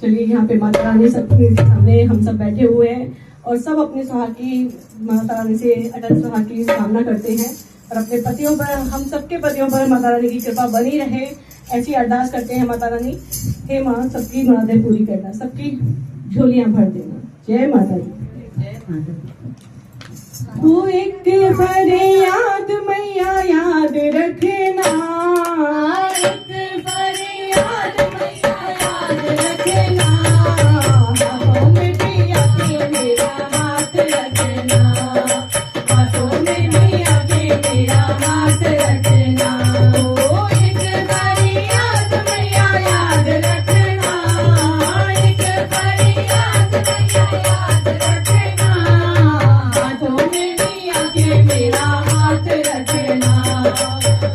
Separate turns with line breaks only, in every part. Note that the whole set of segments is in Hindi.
चलिए यहाँ पे माता रानी सबके सामने हम सब बैठे हुए हैं और सब अपने सुहाग की माता रानी से अटल सुहाग की कामना करते हैं और अपने पतियों पर, हम सबके पतियों पर माता रानी की कृपा बनी रहे, ऐसी अरदास करते हैं। माता रानी, हे माँ, सबकी मुरादें पूरी करना, सबकी झोलियां भर देना। जय माता दी। वो एक फरियाद मैया याद रखना, एक फरियाद मैया याद रखना, हाथों में पिया के मेरा हाथ रखना, हाथों में पिया के मेरा हाथ रखना। वो एक फरियाद मैया याद रखना, एक फरियाद मैया याद रखना, हाथों में पिया के मेरा हाथ रखना,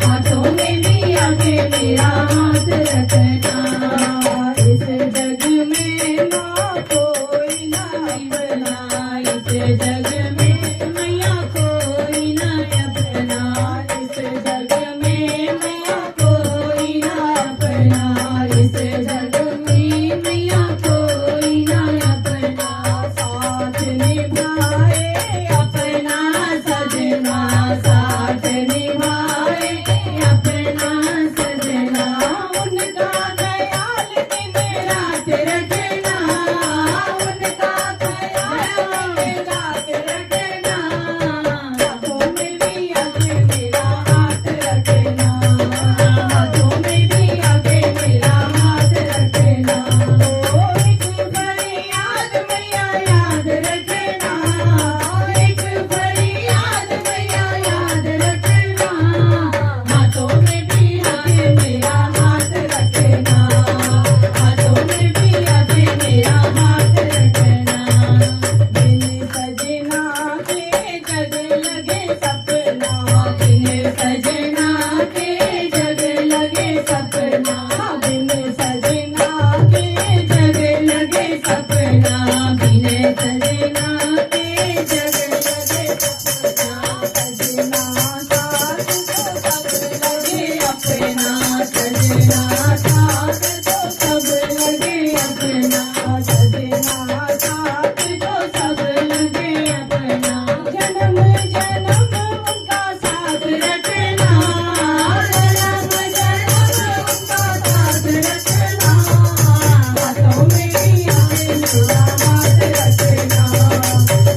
हाथों में पिया के मेरा हाथ रखना। इस जग में माँ कोई नहीं बना, इस जग में मैया कोई नहीं अपना, इस जग में मैया कोई ना अपना, इस जग में मैया कोई ना अपना। साथ निभाए अपना सजना, साथ निभाए अपना सजना, उनका ख्याल दिन रात रखना, उनका ख्याल दिन रात रखना, हाथों में भी आके मेरा हाथ रखना, हाथों में भी आके मेरा हाथ रखना। ओ एक फरियाद मैया याद रखना, एक फरियाद मैया याद रखना, हाथों में भी आके मेरा हाथ रखना, हाथों में भी आके मेरा हाथ रखना। बिन सजना के जग लगे सपना, बिन सजना के जग लगे सपना, बिन सजना के जग लगे सपना, बिन सजना के जग लगे सपना। सजना साथ तो सब लगे अपना, सजना साथ तो सब लगे अपना, सजना साथ तो सब लगे अपना। जन्म जन्म उनका साथ रखना, जन्म जन्म उनका साथ रखना, हाथों में भी आके मेरा हाथ रखना,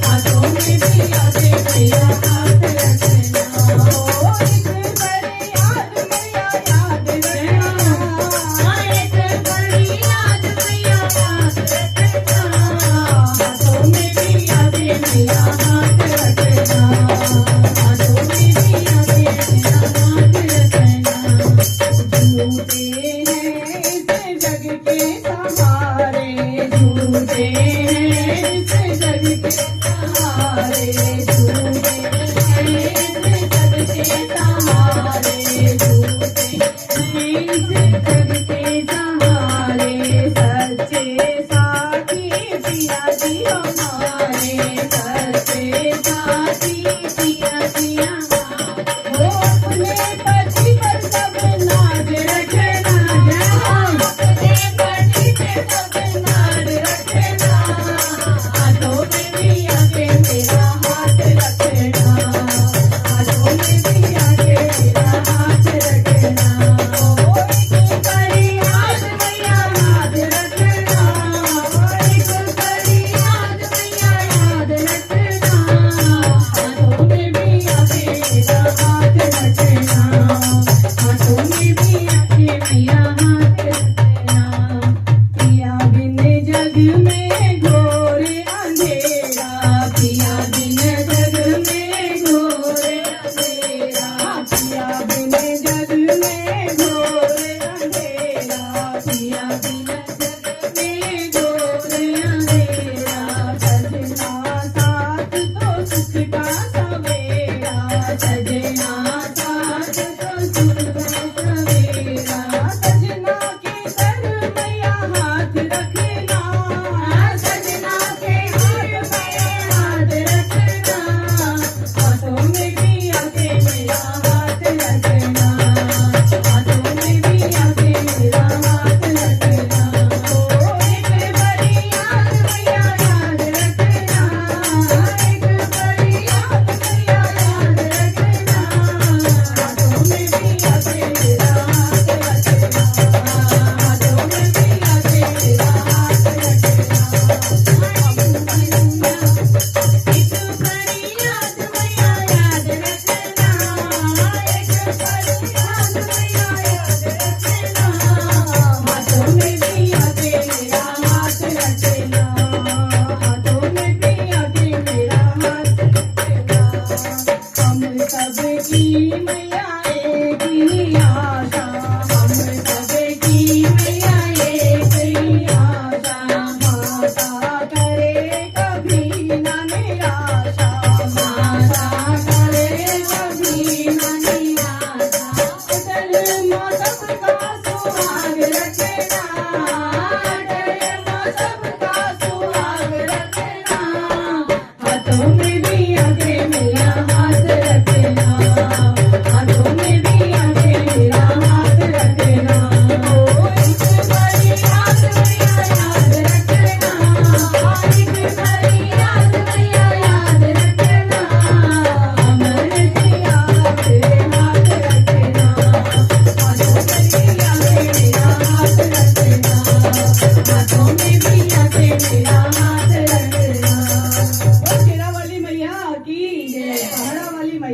हाथों में भी आके मेरा हाथ रखना। ओ एक फरियाद मैया याद रखना, एक फरियाद मैया याद रखना, हाथों में भी आके मेरा हाथ रखना, हाथों में भी आके मेरा हाथ रखना। झूठे हैं इस जग के सहारे, झूठे हैं इस जग के सहारे, झूठे हैं इस जग के सहारे, झूठे हैं इस जग के सहारे। सच्चे साथी पिया जी हमारे, सच्चे साथी पिया जी हमारे, वो अपने पति पर सब नाज रखना, अपने पति पे सब नाज रखना,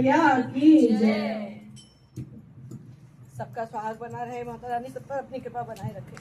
मैया की जय। सबका सुहाग बना रहे, माता रानी सब पर अपनी कृपा बनाए रखे।